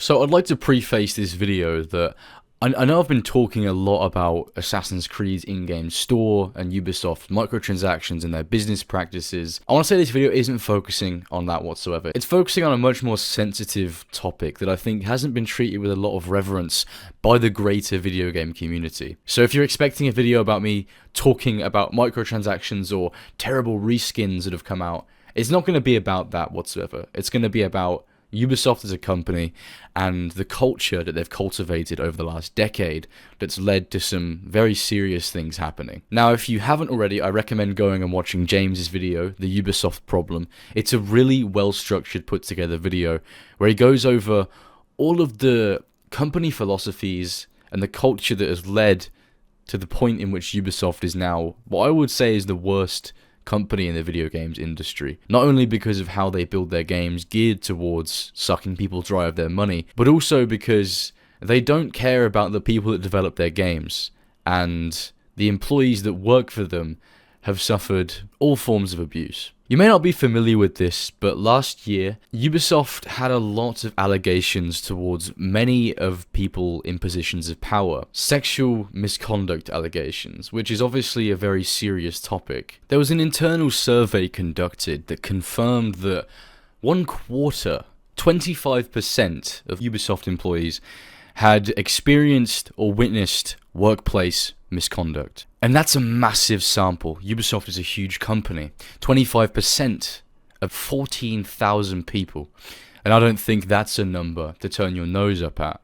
So I'd like to preface this video that I know I've been talking a lot about Assassin's Creed's in-game store and Ubisoft microtransactions and their business practices. I want to say this video isn't focusing on that whatsoever. It's focusing on a much more sensitive topic that I think hasn't been treated with a lot of reverence by the greater video game community. So if you're expecting a video about me talking about microtransactions or terrible reskins that have come out, it's not going to be about that whatsoever. It's going to be about Ubisoft as a company and the culture that they've cultivated over the last decade that's led to some very serious things happening. Now, if you haven't already, I recommend going and watching James's video, The Ubisoft Problem. It's a really well-structured, put-together video where he goes over all of the company philosophies and the culture that has led to the point in which Ubisoft is now what I would say is the worst company in the video games industry. Not only because of how they build their games geared towards sucking people dry of their money, but also because they don't care about the people that develop their games, and the employees that work for them have suffered all forms of abuse. You may not be familiar with this, but last year, Ubisoft had a lot of allegations towards many of people in positions of power. Sexual misconduct allegations, which is obviously a very serious topic. There was an internal survey conducted that confirmed that 1/4, 25% of Ubisoft employees had experienced or witnessed workplace misconduct. And that's a massive sample. Ubisoft is a huge company. 25% of 14,000 people. And I don't think that's a number to turn your nose up at.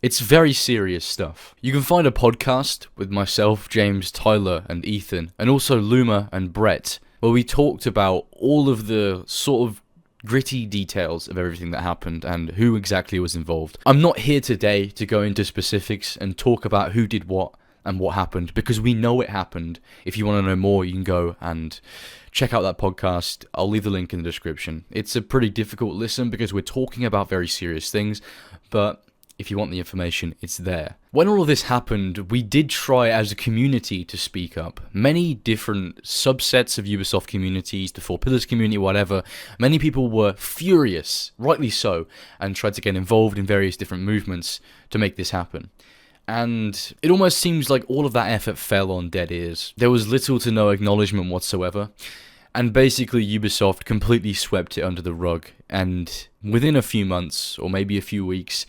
It's very serious stuff. You can find a podcast with myself, James, Tyler, and Ethan, and also Luma and Brett, where we talked about all of the sort of gritty details of everything that happened and who exactly was involved. I'm not here today to go into specifics and talk about who did what and what happened, because we know it happened. If you want to know more, you can go and check out that podcast. I'll leave the link in the description. It's a pretty difficult listen because we're talking about very serious things, but if you want the information, it's there. When all of this happened, we did try as a community to speak up. Many different subsets of Ubisoft communities, the Four Pillars community, whatever, many people were furious, rightly so, and tried to get involved in various different movements to make this happen. And it almost seems like all of that effort fell on dead ears. There was little to no acknowledgement whatsoever. And basically Ubisoft completely swept it under the rug. And within a few months, or maybe a few weeks,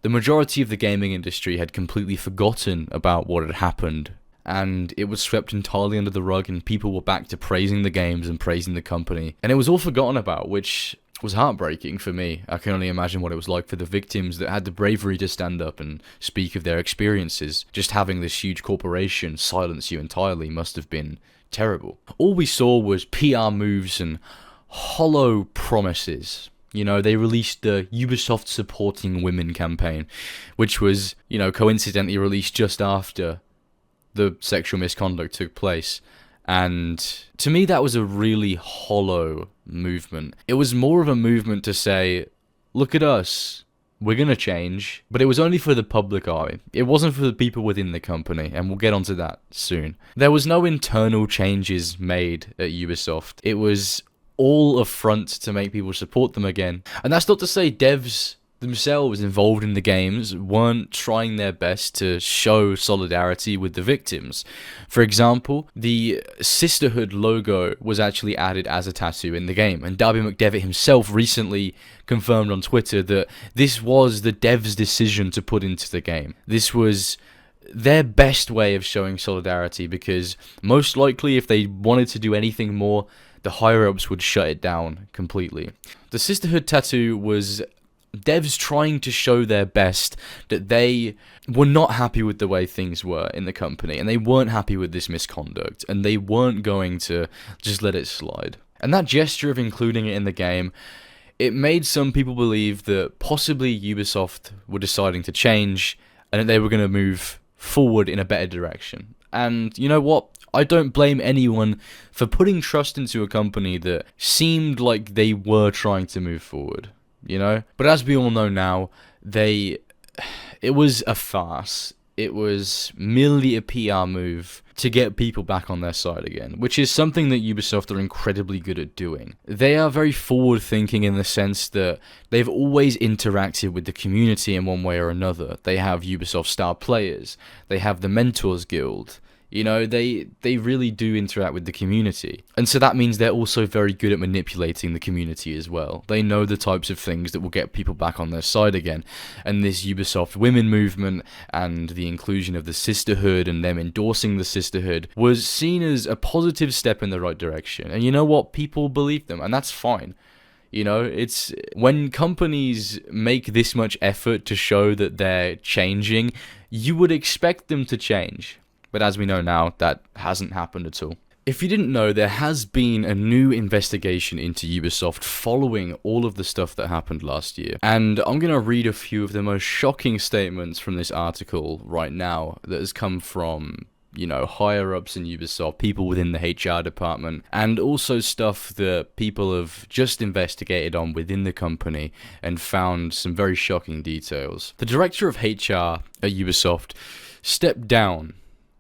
the majority of the gaming industry had completely forgotten about what had happened. And it was swept entirely under the rug, and people were back to praising the games and praising the company. And it was all forgotten about, which was heartbreaking for me. I can only imagine what it was like for the victims that had the bravery to stand up and speak of their experiences. Just having this huge corporation silence you entirely must have been terrible. All we saw was PR moves and hollow promises. You know, they released the Ubisoft Supporting Women campaign, which was, coincidentally released just after the sexual misconduct took place. And to me, that was a really hollow movement. It was more of a movement to say, look at us, we're going to change. But it was only for the public eye. It wasn't for the people within the company, and we'll get onto that soon. There was no internal changes made at Ubisoft. It was all a front to make people support them again. And that's not to say devs themselves involved in the games weren't trying their best to show solidarity with the victims. For example, the Sisterhood logo was actually added as a tattoo in the game, and Darby McDevitt himself recently confirmed on Twitter that this was the devs' decision to put into the game. This was their best way of showing solidarity, because most likely if they wanted to do anything more, the higher-ups would shut it down completely. The Sisterhood tattoo was devs trying to show their best that they were not happy with the way things were in the company, and they weren't happy with this misconduct, and they weren't going to just let it slide. And that gesture of including it in the game, it made some people believe that possibly Ubisoft were deciding to change, and that they were going to move forward in a better direction. And you know what? I don't blame anyone for putting trust into a company that seemed like they were trying to move forward. But as we all know now, it was a farce. it was merely a PR move to get people back on their side again, which is something that Ubisoft are incredibly good at doing. They are very forward-thinking in the sense that they've always interacted with the community in one way or another. They have Ubisoft-style players. They have the Mentors Guild. You know, they really do interact with the community. And so that means they're also very good at manipulating the community as well. They know the types of things that will get people back on their side again. And this Ubisoft women movement and the inclusion of the sisterhood and them endorsing the sisterhood was seen as a positive step in the right direction. And you know what? People believe them, and that's fine. You know, it's when companies make this much effort to show that they're changing, you would expect them to change. But as we know now, that hasn't happened at all. If you didn't know, there has been a new investigation into Ubisoft following all of the stuff that happened last year. And I'm going to read a few of the most shocking statements from this article right now that has come from, you know, higher-ups in Ubisoft, people within the HR department, and also stuff that people have just investigated on within the company and found some very shocking details. The director of HR at Ubisoft stepped down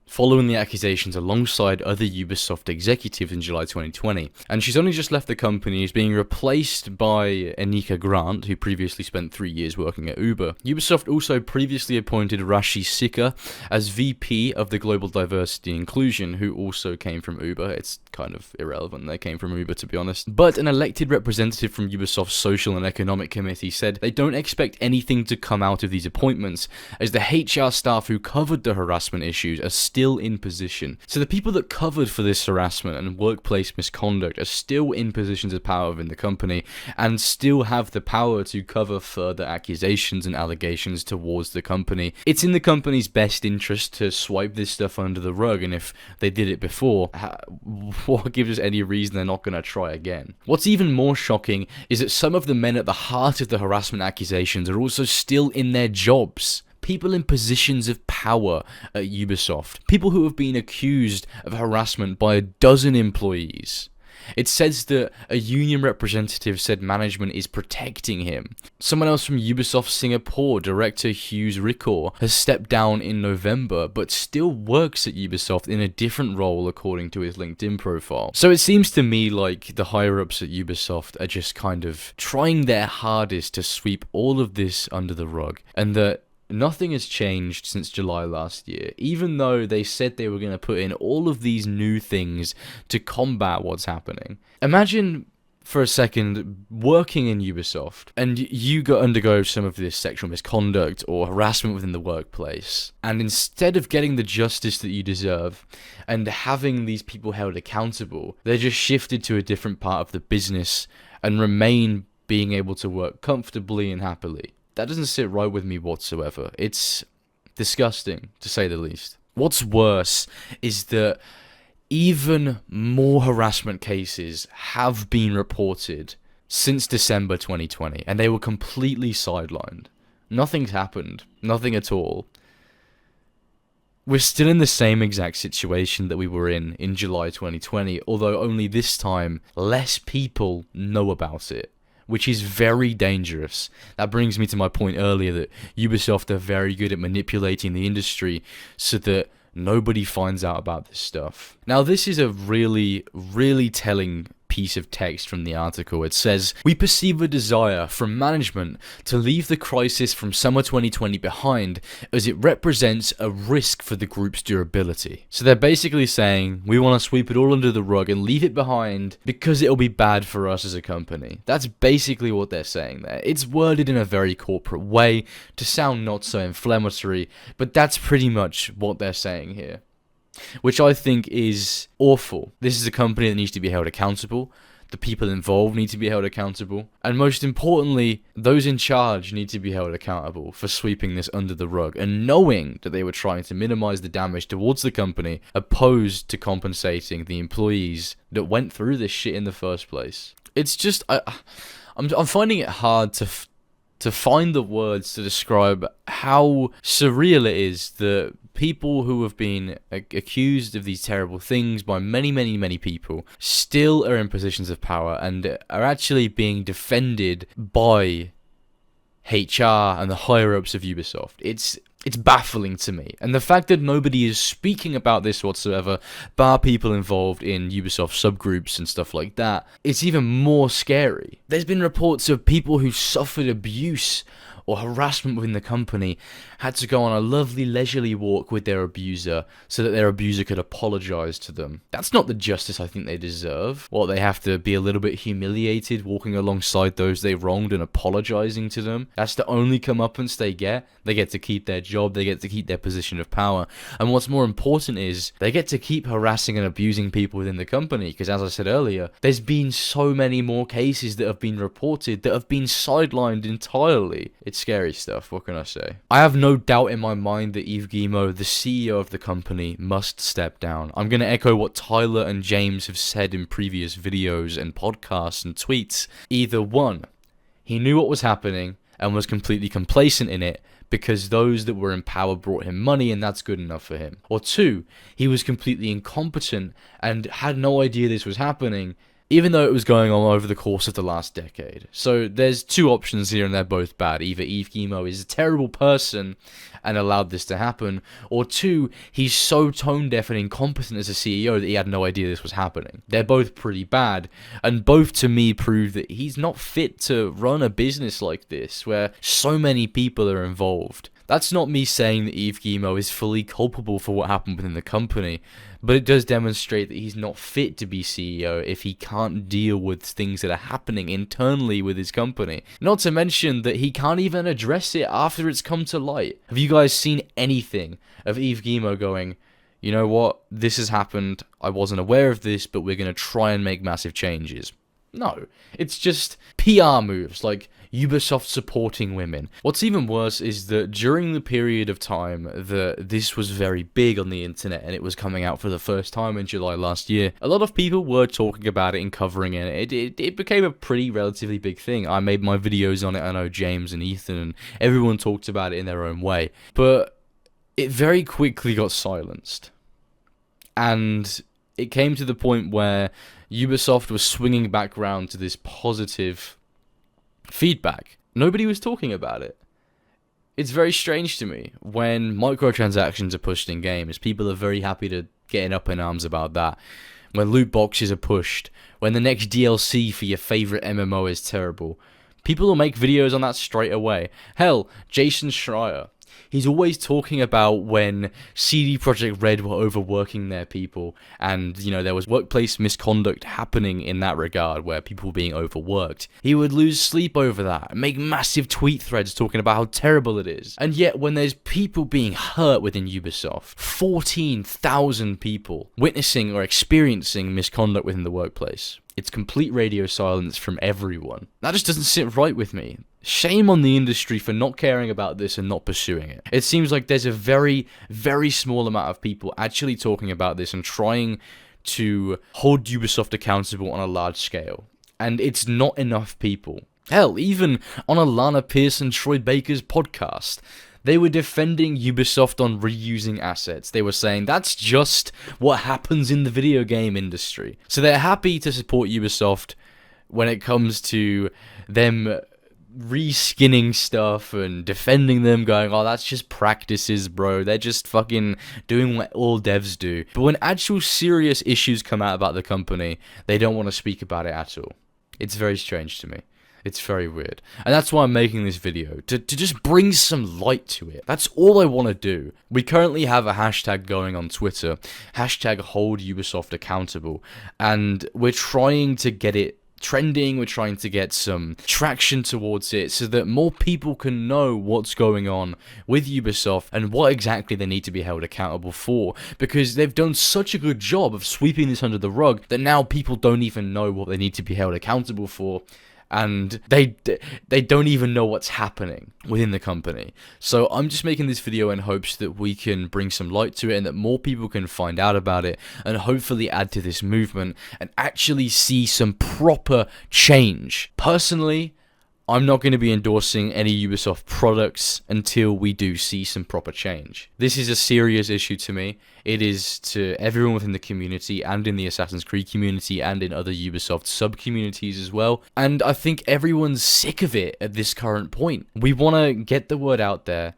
following the accusations alongside other Ubisoft executives in July 2020, and she's only just left the company. Is being replaced by Anika Grant, who previously spent 3 years working at Uber. Ubisoft also previously appointed Rashi Sikka as VP of the Global Diversity and Inclusion, who also came from Uber. It's kind of irrelevant they came from Uber, to be honest. But an elected representative from Ubisoft's Social and Economic Committee said they don't expect anything to come out of these appointments, as the HR staff who covered the harassment issues are still in position. So the people that covered for this harassment and workplace misconduct are still in positions of power within the company and still have the power to cover further accusations and allegations towards the company. It's in the company's best interest to swipe this stuff under the rug, and if they did it before, what gives us any reason they're not going to try again? What's even more shocking is that some of the men at the heart of the harassment accusations are also still in their jobs. People in positions of power at Ubisoft. People who have been accused of harassment by a dozen employees. It says that a union representative said management is protecting him. Someone else from Ubisoft Singapore, director Hughes Ricord, has stepped down in November, but still works at Ubisoft in a different role according to his LinkedIn profile. So it seems to me like the higher-ups at Ubisoft are just kind of trying their hardest to sweep all of this under the rug, and that nothing has changed since July last year, even though they said they were going to put in all of these new things to combat what's happening. Imagine for a second working in Ubisoft and you undergo some of this sexual misconduct or harassment within the workplace, and instead of getting the justice that you deserve and having these people held accountable, they're just shifted to a different part of the business and remain being able to work comfortably and happily. That doesn't sit right with me whatsoever. It's disgusting, to say the least. What's worse is that even more harassment cases have been reported since December 2020, and they were completely sidelined. Nothing's happened. Nothing at all. We're still in the same exact situation that we were in July 2020, although only this time less people know about it, which is very dangerous. That brings me to my point earlier that Ubisoft are very good at manipulating the industry so that nobody finds out about this stuff. Now, this is a really, really telling piece of text from the article. It says, "We perceive a desire from management to leave the crisis from summer 2020 behind, as it represents a risk for the group's durability." So they're basically saying, we want to sweep it all under the rug and leave it behind because it'll be bad for us as a company. That's basically what they're saying there. It's worded in a very corporate way to sound not so inflammatory, but that's pretty much what they're saying here, which I think is awful. This is a company that needs to be held accountable. The people involved need to be held accountable. And most importantly, those in charge need to be held accountable for sweeping this under the rug and knowing that they were trying to minimize the damage towards the company, opposed to compensating the employees that went through this shit in the first place. It's just, I'm finding it hard to find the words to describe how surreal it is that people who have been accused of these terrible things by many, many, many people still are in positions of power and are actually being defended by HR and the higher-ups of Ubisoft. It's It's baffling to me. And the fact that nobody is speaking about this whatsoever, bar people involved in Ubisoft subgroups and stuff like that, it's even more scary. There's been reports of people who suffered abuse or harassment within the company had to go on a lovely leisurely walk with their abuser so that their abuser could apologize to them. That's not the justice I think they deserve. Well, they have to be a little bit humiliated walking alongside those they wronged and apologizing to them. That's the only comeuppance they get. They get to keep their job, they get to keep their position of power, and what's more important is they get to keep harassing and abusing people within the company, because as I said earlier, there's been so many more cases that have been reported that have been sidelined entirely. It's scary stuff, what can I say? I have no doubt in my mind that Yves Guillemot, the CEO of the company, must step down. I'm going to echo what Tyler and James have said in previous videos and podcasts and tweets. Either one, he knew what was happening and was completely complacent in it because those that were in power brought him money and that's good enough for him. Or two, he was completely incompetent and had no idea this was happening, even though it was going on over the course of the last decade. So there's two options here and they're both bad. Either Yves Guillemot is a terrible person and allowed this to happen, or two, he's so tone deaf and incompetent as a CEO that he had no idea this was happening. They're both pretty bad, and both to me prove that he's not fit to run a business like this, where so many people are involved. That's not me saying that Yves Guillemot is fully culpable for what happened within the company, but it does demonstrate that he's not fit to be CEO if he can't deal with things that are happening internally with his company. Not to mention that he can't even address it after it's come to light. Have you guys seen anything of Yves Guillemot going, you know what, this has happened, I wasn't aware of this, but we're going to try and make massive changes? No, it's just PR moves like Ubisoft supporting women. What's even worse is that during the period of time that this was very big on the internet and it was coming out for the first time in July last year, a lot of people were talking about it and covering it. It became a pretty relatively big thing. I made my videos on it, I know James and Ethan, and everyone talked about it in their own way. But it very quickly got silenced. And it came to the point where Ubisoft was swinging back around to this positive feedback. Nobody was talking about it. It's very strange to me when microtransactions are pushed in games. People are very happy to get up in arms about that. When loot boxes are pushed, when the next DLC for your favorite MMO is terrible, people will make videos on that straight away. Hell, Jason Schreier, he's always talking about when CD Projekt Red were overworking their people and, you know, there was workplace misconduct happening in that regard where people were being overworked. He would lose sleep over that and make massive tweet threads talking about how terrible it is. And yet when there's people being hurt within Ubisoft, 14,000 people witnessing or experiencing misconduct within the workplace, it's complete radio silence from everyone. That just doesn't sit right with me. Shame on the industry for not caring about this and not pursuing it. It seems like there's a very, very small amount of people actually talking about this and trying to hold Ubisoft accountable on a large scale. And it's not enough people. Hell, even on Alana Pierce and Troy Baker's podcast, they were defending Ubisoft on reusing assets. They were saying that's just what happens in the video game industry. So they're happy to support Ubisoft when it comes to them reskinning stuff and defending them, going, oh, that's just practices, bro. They're just fucking doing what all devs do. But when actual serious issues come out about the company, they don't want to speak about it at all. It's very strange to me. It's very weird. And that's why I'm making this video, to just bring some light to it. That's all I want to do. We currently have a hashtag going on Twitter, hashtag hold Ubisoft accountable, and we're trying to get it trending, we're trying to get some traction towards it so that more people can know what's going on with Ubisoft and what exactly they need to be held accountable for, because they've done such a good job of sweeping this under the rug that now people don't even know what they need to be held accountable for, and they don't even know what's happening within the company. So I'm just making this video in hopes that we can bring some light to it and that more people can find out about it and hopefully add to this movement and actually see some proper change. Personally, I'm not going to be endorsing any Ubisoft products until we do see some proper change. This is a serious issue to me. It is to everyone within the community and in the Assassin's Creed community and in other Ubisoft sub-communities as well. And I think everyone's sick of it at this current point. We want to get the word out there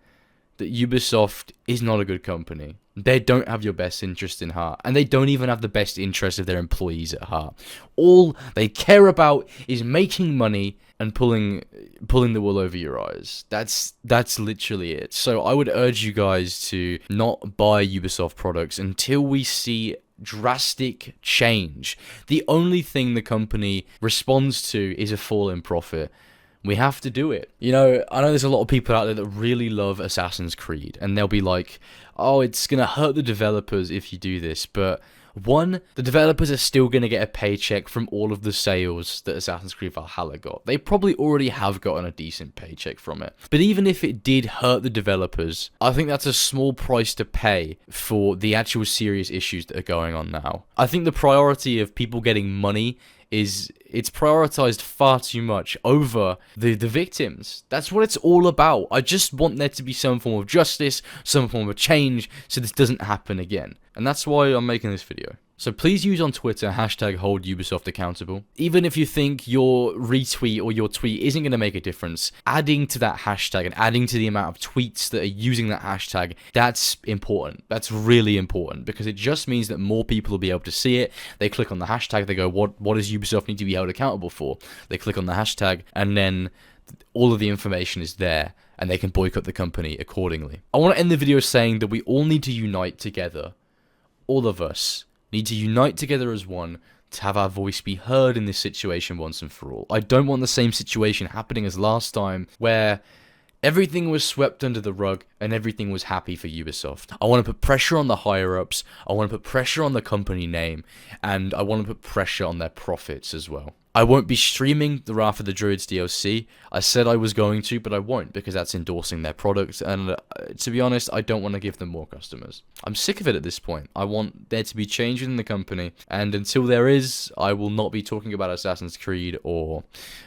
that Ubisoft is not a good company. They don't have your best interest in heart, and they don't even have the best interest of their employees at heart. All they care about is making money and pulling the wool over your eyes. That's literally it. So I would urge you guys to not buy Ubisoft products until we see drastic change. The only thing the company responds to is a fall in profit. We have to do it. You know, I know there's a lot of people out there that really love Assassin's Creed, and they'll be like, oh, it's gonna hurt the developers if you do this, but one, the developers are still going to get a paycheck from all of the sales that Assassin's Creed Valhalla got. They probably already have gotten a decent paycheck from it. But even if it did hurt the developers, I think that's a small price to pay for the actual serious issues that are going on now. I think the priority of people getting money is it's prioritized far too much over the victims. That's what it's all about. I just want there to be some form of justice, some form of change, so this doesn't happen again. And that's why I'm making this video. So please use on Twitter hashtag hold Ubisoft accountable. Even if you think your retweet or your tweet isn't going to make a difference, adding to that hashtag and adding to the amount of tweets that are using that hashtag, that's important. That's really important, because it just means that more people will be able to see it. They click on the hashtag, they go, what does Ubisoft need to be held accountable for? They click on the hashtag, and then all of the information is there, and they can boycott the company accordingly. I want to end the video saying that we all need to unite together. All of us need to unite together as one to have our voice be heard in this situation once and for all. I don't want the same situation happening as last time, where everything was swept under the rug and everything was happy for Ubisoft. I want to put pressure on the higher-ups, I want to put pressure on the company name, and I want to put pressure on their profits as well. I won't be streaming the Wrath of the Druids DLC. I said I was going to, but I won't, because that's endorsing their product, and to be honest, I don't want to give them more customers. I'm sick of it at this point. I want there to be change in the company, and until there is, I will not be talking about Assassin's Creed, or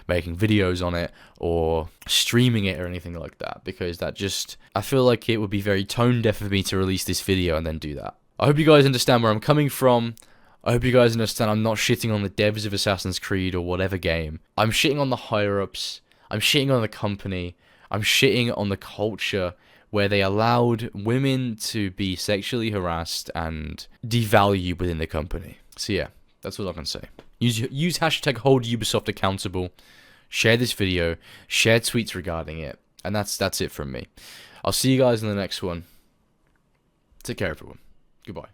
making videos on it, or streaming it, or anything like that, because that just, I feel like it would be very tone deaf of me to release this video and then do that. I hope you guys understand where I'm coming from. I hope you guys understand I'm not shitting on the devs of Assassin's Creed or whatever game. I'm shitting on the higher-ups, I'm shitting on the company, I'm shitting on the culture where they allowed women to be sexually harassed and devalued within the company. So yeah, that's all I can say. Use hashtag hold Ubisoft accountable, share this video, share tweets regarding it, and that's it from me. I'll see you guys in the next one. Take care, everyone. Goodbye.